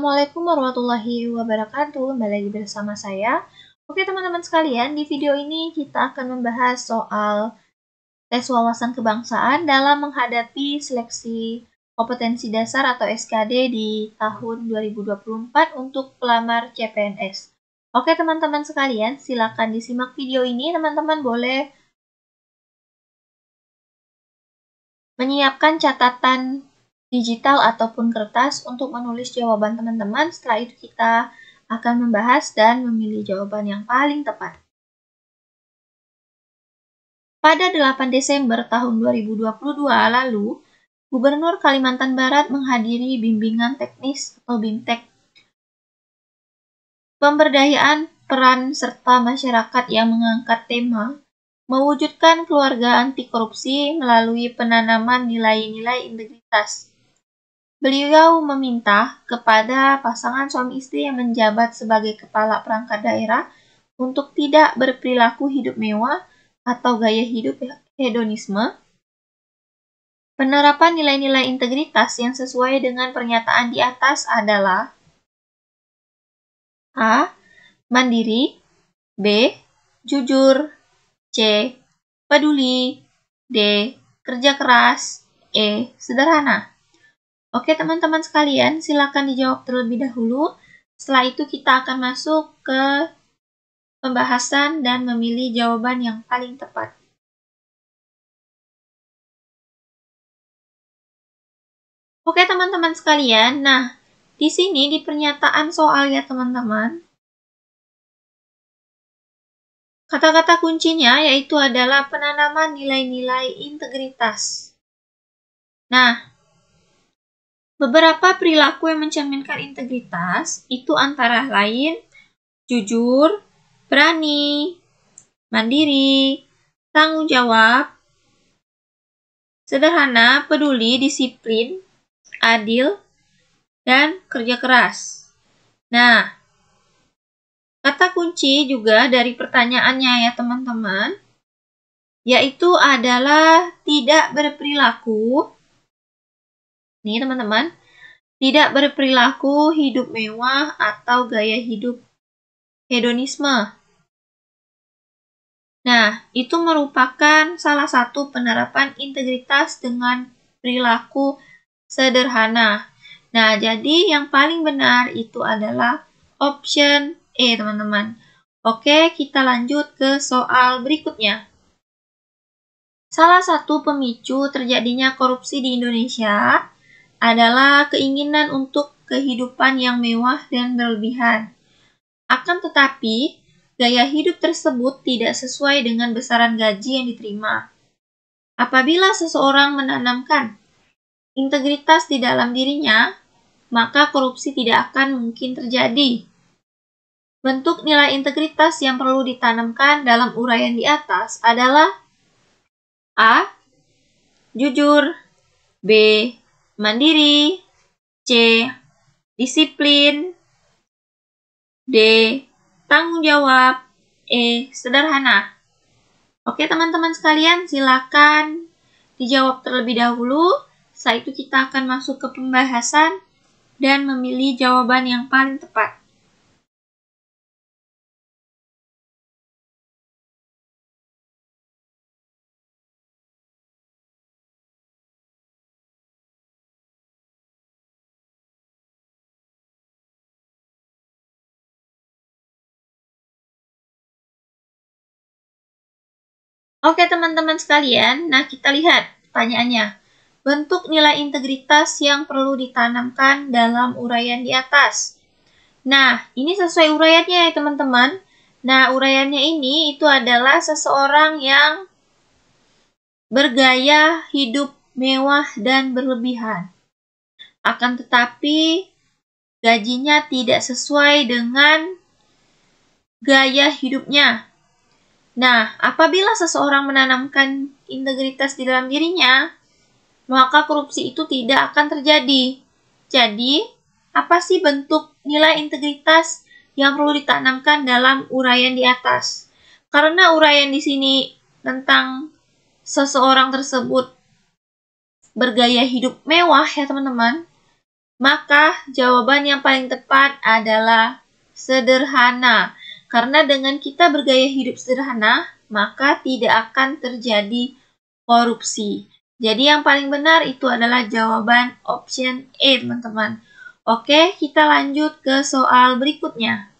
Assalamualaikum warahmatullahi wabarakatuh. Kembali lagi bersama saya. Oke teman-teman sekalian, di video ini kita akan membahas soal tes wawasan kebangsaan dalam menghadapi seleksi kompetensi dasar atau SKD di tahun 2024 untuk pelamar CPNS. Oke teman-teman sekalian, silakan disimak video ini. Teman-teman boleh menyiapkan catatan digital ataupun kertas untuk menulis jawaban teman-teman. Setelah itu kita akan membahas dan memilih jawaban yang paling tepat. Pada 8 Desember tahun 2022 lalu, Gubernur Kalimantan Barat menghadiri bimbingan teknis atau BIMTEK pemberdayaan peran serta masyarakat yang mengangkat tema mewujudkan keluarga anti korupsi melalui penanaman nilai-nilai integritas. Beliau meminta kepada pasangan suami istri yang menjabat sebagai kepala perangkat daerah untuk tidak berperilaku hidup mewah atau gaya hidup hedonisme. Penerapan nilai-nilai integritas yang sesuai dengan pernyataan di atas adalah A. Mandiri, B. Jujur, C. Peduli, D. Kerja keras, E. Sederhana. Oke teman-teman sekalian, silakan dijawab terlebih dahulu. Setelah itu kita akan masuk ke pembahasan dan memilih jawaban yang paling tepat. Oke teman-teman sekalian, nah di sini di pernyataan soal ya teman-teman, kata-kata kuncinya yaitu adalah penanaman nilai-nilai integritas. Nah, beberapa perilaku yang mencerminkan integritas itu antara lain jujur, berani, mandiri, tanggung jawab, sederhana, peduli, disiplin, adil, dan kerja keras. Nah, kata kunci juga dari pertanyaannya ya teman-teman, yaitu adalah tidak berperilaku. Nih teman-teman, tidak berperilaku hidup mewah atau gaya hidup hedonisme. Nah, itu merupakan salah satu penerapan integritas dengan perilaku sederhana. Nah, jadi yang paling benar itu adalah option E, teman-teman. Oke, kita lanjut ke soal berikutnya. Salah satu pemicu terjadinya korupsi di Indonesia adalah keinginan untuk kehidupan yang mewah dan berlebihan. Akan tetapi, gaya hidup tersebut tidak sesuai dengan besaran gaji yang diterima. Apabila seseorang menanamkan integritas di dalam dirinya, maka korupsi tidak akan mungkin terjadi. Bentuk nilai integritas yang perlu ditanamkan dalam uraian di atas adalah A. Jujur, B. Mandiri, C. Disiplin, D. Tanggung jawab, E. Sederhana. Oke teman-teman sekalian, silakan dijawab terlebih dahulu. Setelah itu kita akan masuk ke pembahasan dan memilih jawaban yang paling tepat. Oke teman-teman sekalian, nah kita lihat pertanyaannya. Bentuk nilai integritas yang perlu ditanamkan dalam uraian di atas. Nah, ini sesuai uraiannya ya teman-teman. Nah, uraiannya ini itu adalah seseorang yang bergaya hidup mewah dan berlebihan. Akan tetapi, gajinya tidak sesuai dengan gaya hidupnya. Nah, apabila seseorang menanamkan integritas di dalam dirinya, maka korupsi itu tidak akan terjadi. Jadi, apa sih bentuk nilai integritas yang perlu ditanamkan dalam uraian di atas? Karena uraian di sini tentang seseorang tersebut bergaya hidup mewah ya teman-teman. Maka jawaban yang paling tepat adalah sederhana. Karena dengan kita bergaya hidup sederhana, maka tidak akan terjadi korupsi. Jadi yang paling benar itu adalah jawaban option A, teman-teman. Oke, kita lanjut ke soal berikutnya.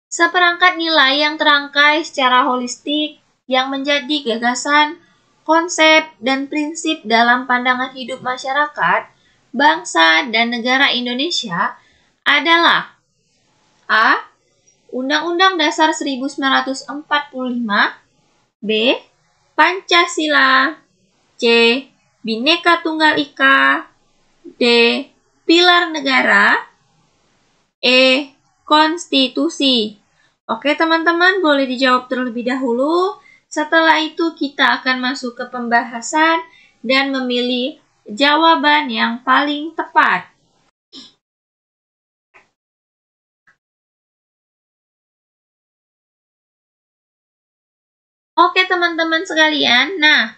Seperangkat nilai yang terangkai secara holistik yang menjadi gagasan, konsep, dan prinsip dalam pandangan hidup masyarakat, bangsa, dan negara Indonesia adalah A. Undang-Undang Dasar 1945, B. Pancasila, C. Bhinneka Tunggal Ika, D. Pilar Negara, E. Konstitusi. Oke teman-teman, boleh dijawab terlebih dahulu. Setelah itu kita akan masuk ke pembahasan dan memilih jawaban yang paling tepat. Oke teman-teman sekalian, nah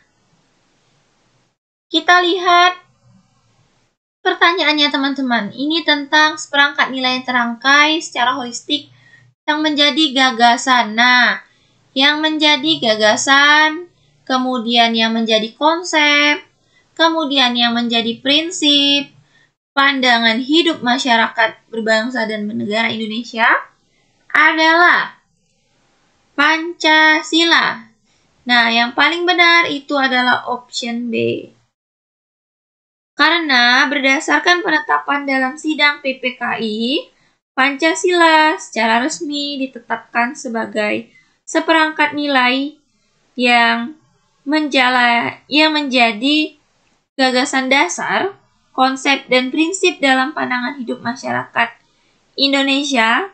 kita lihat pertanyaannya teman-teman. Ini tentang seperangkat nilai yang terangkai secara holistik yang menjadi gagasan. Nah, yang menjadi gagasan, kemudian yang menjadi konsep, kemudian yang menjadi prinsip, pandangan hidup masyarakat berbangsa dan bernegara Indonesia adalah Pancasila. Nah, yang paling benar itu adalah option B. Karena berdasarkan penetapan dalam sidang PPKI, Pancasila secara resmi ditetapkan sebagai seperangkat nilai yang menjadi gagasan dasar, konsep, dan prinsip dalam pandangan hidup masyarakat Indonesia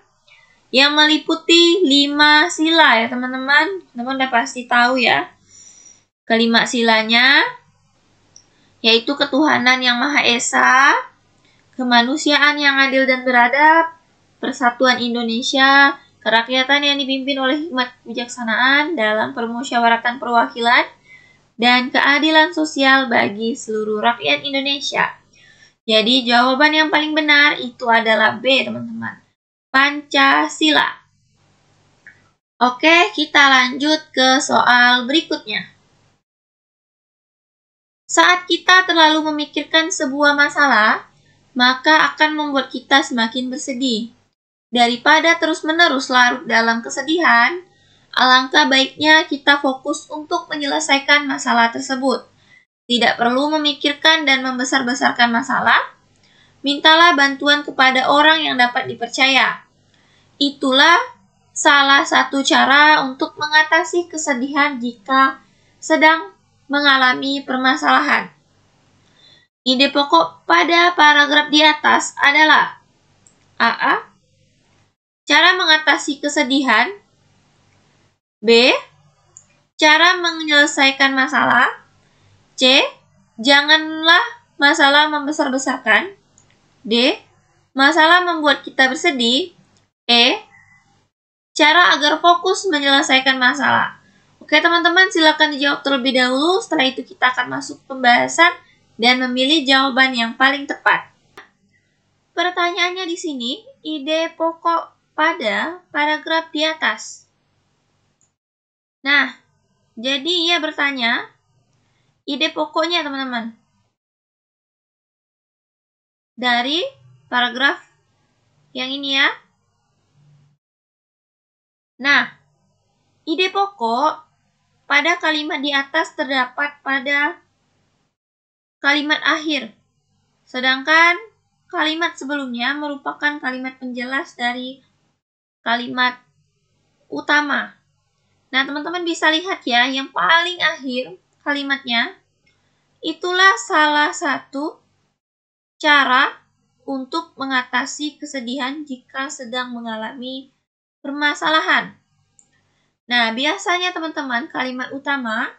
yang meliputi 5 sila ya teman-teman. Teman-teman udah pasti tahu ya. Kelima silanya yaitu ketuhanan yang Maha Esa, kemanusiaan yang adil dan beradab, persatuan Indonesia, kerakyatan yang dipimpin oleh hikmat kebijaksanaan dalam permusyawaratan perwakilan, dan keadilan sosial bagi seluruh rakyat Indonesia. Jadi jawaban yang paling benar itu adalah B, teman-teman. Pancasila. Oke, kita lanjut ke soal berikutnya. Saat kita terlalu memikirkan sebuah masalah, maka akan membuat kita semakin bersedih. Daripada terus-menerus larut dalam kesedihan, alangkah baiknya kita fokus untuk menyelesaikan masalah tersebut. Tidak perlu memikirkan dan membesar-besarkan masalah. Mintalah bantuan kepada orang yang dapat dipercaya. Itulah salah satu cara untuk mengatasi kesedihan jika sedang mengalami permasalahan. Ide pokok pada paragraf di atas adalah A. Cara mengatasi kesedihan, B. Cara menyelesaikan masalah, C. Janganlah masalah membesar-besarkan, D. Masalah membuat kita bersedih, E. Cara agar fokus menyelesaikan masalah. Oke teman-teman, silakan dijawab terlebih dahulu. Setelah itu kita akan masuk pembahasan dan memilih jawaban yang paling tepat. Pertanyaannya di sini, ide pokok pada paragraf di atas. Nah, jadi ia bertanya, ide pokoknya teman-teman, dari paragraf yang ini ya. Nah, ide pokok pada kalimat di atas terdapat pada kalimat akhir, sedangkan kalimat sebelumnya merupakan kalimat penjelas dari kalimat utama. Nah, teman-teman bisa lihat ya, yang paling akhir kalimatnya, itulah salah satu cara untuk mengatasi kesedihan jika sedang mengalami permasalahan. Nah, biasanya teman-teman, kalimat utama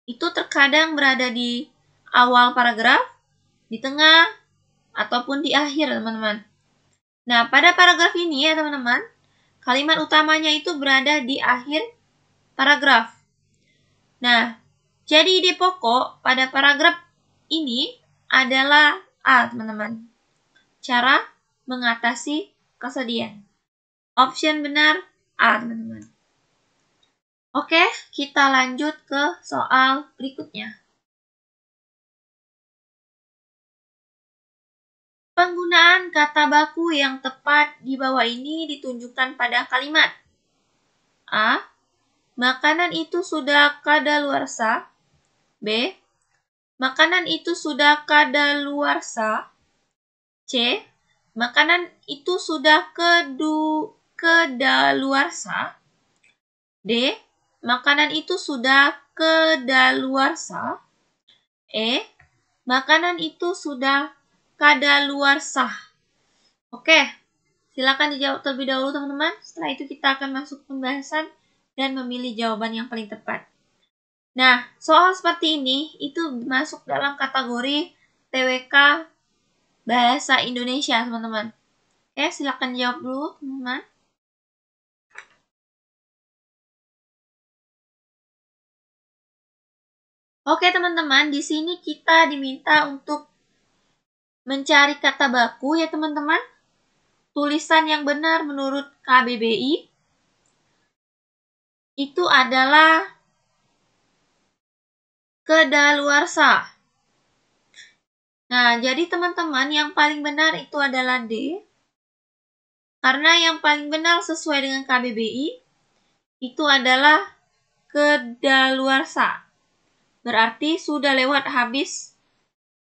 itu terkadang berada di awal paragraf, di tengah, ataupun di akhir, teman-teman. Nah, pada paragraf ini ya, teman-teman, Kalimat utamanya itu berada di akhir paragraf. Nah, jadi ide pokok pada paragraf ini adalah A, teman-teman. Cara mengatasi kesedihan. Option benar A, teman-teman. Oke, kita lanjut ke soal berikutnya. Penggunaan kata baku yang tepat di bawah ini ditunjukkan pada kalimat A. Makanan itu sudah kadaluarsa. B. Makanan itu sudah kadaluarsa. C. Makanan itu sudah kedaluarsa. D. Makanan itu sudah kedaluarsa. E. Makanan itu sudah kadaluarsa. Oke, silakan dijawab terlebih dahulu teman-teman. Setelah itu kita akan masuk pembahasan dan memilih jawaban yang paling tepat. Nah, soal seperti ini itu masuk dalam kategori TWK Bahasa Indonesia, teman-teman. Oke, silakan jawab dulu, teman-teman. Oke, teman-teman, di sini kita diminta untuk mencari kata baku ya, teman-teman. Tulisan yang benar menurut KBBI itu adalah kedaluarsa. Nah, jadi teman-teman yang paling benar itu adalah D. Karena yang paling benar sesuai dengan KBBI itu adalah kedaluarsa. Berarti sudah lewat habis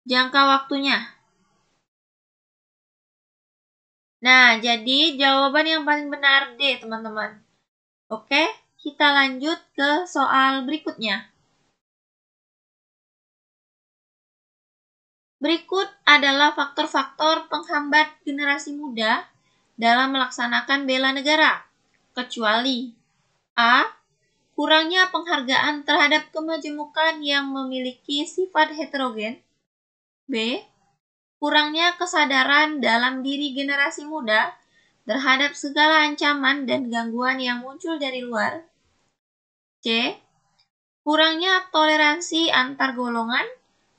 jangka waktunya. Nah, jadi jawaban yang paling benar D, teman-teman. Oke, kita lanjut ke soal berikutnya. Berikut adalah faktor-faktor penghambat generasi muda dalam melaksanakan bela negara, kecuali A. Kurangnya penghargaan terhadap kemajemukan yang memiliki sifat heterogen. B. Kurangnya kesadaran dalam diri generasi muda terhadap segala ancaman dan gangguan yang muncul dari luar. C. Kurangnya toleransi antar golongan,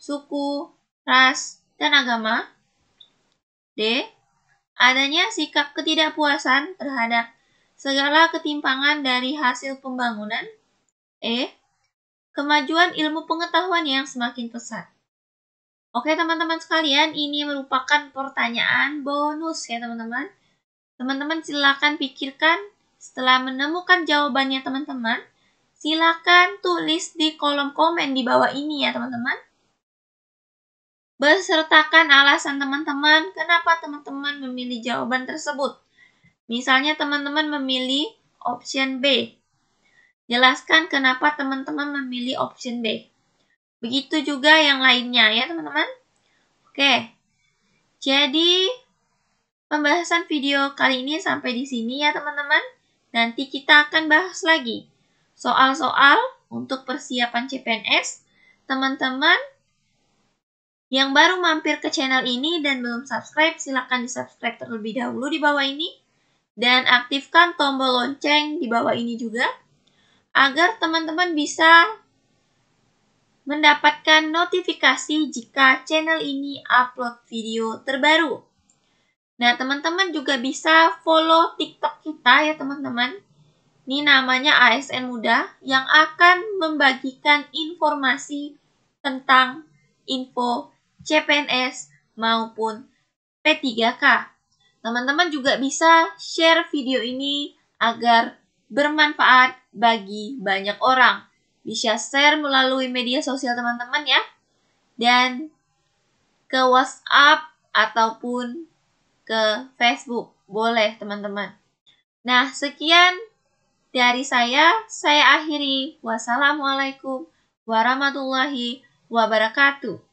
suku, ras, dan agama. D. Adanya sikap ketidakpuasan terhadap segala ketimpangan dari hasil pembangunan. E. Kemajuan ilmu pengetahuan yang semakin pesat. Oke teman-teman sekalian, ini merupakan pertanyaan bonus ya teman-teman. Teman-teman silakan pikirkan, setelah menemukan jawabannya teman-teman, silakan tulis di kolom komen di bawah ini ya teman-teman. Besertakan alasan teman-teman kenapa teman-teman memilih jawaban tersebut. Misalnya teman-teman memilih option B. Jelaskan kenapa teman-teman memilih option B. Begitu juga yang lainnya ya teman-teman. Oke, jadi pembahasan video kali ini sampai di sini ya teman-teman. Nanti kita akan bahas lagi soal-soal untuk persiapan CPNS. Teman-teman yang baru mampir ke channel ini dan belum subscribe, silakan di-subscribe terlebih dahulu di bawah ini. Dan aktifkan tombol lonceng di bawah ini juga, agar teman-teman bisa mendapatkan notifikasi jika channel ini upload video terbaru. Nah, teman-teman juga bisa follow TikTok kita ya teman-teman. Ini namanya ASN Muda yang akan membagikan informasi tentang info CPNS maupun P3K. Teman-teman juga bisa share video ini agar bermanfaat bagi banyak orang. Bisa share melalui media sosial teman-teman ya. Dan ke WhatsApp ataupun ke Facebook. Boleh teman-teman. Nah, sekian dari saya akhiri. Wassalamualaikum warahmatullahi wabarakatuh.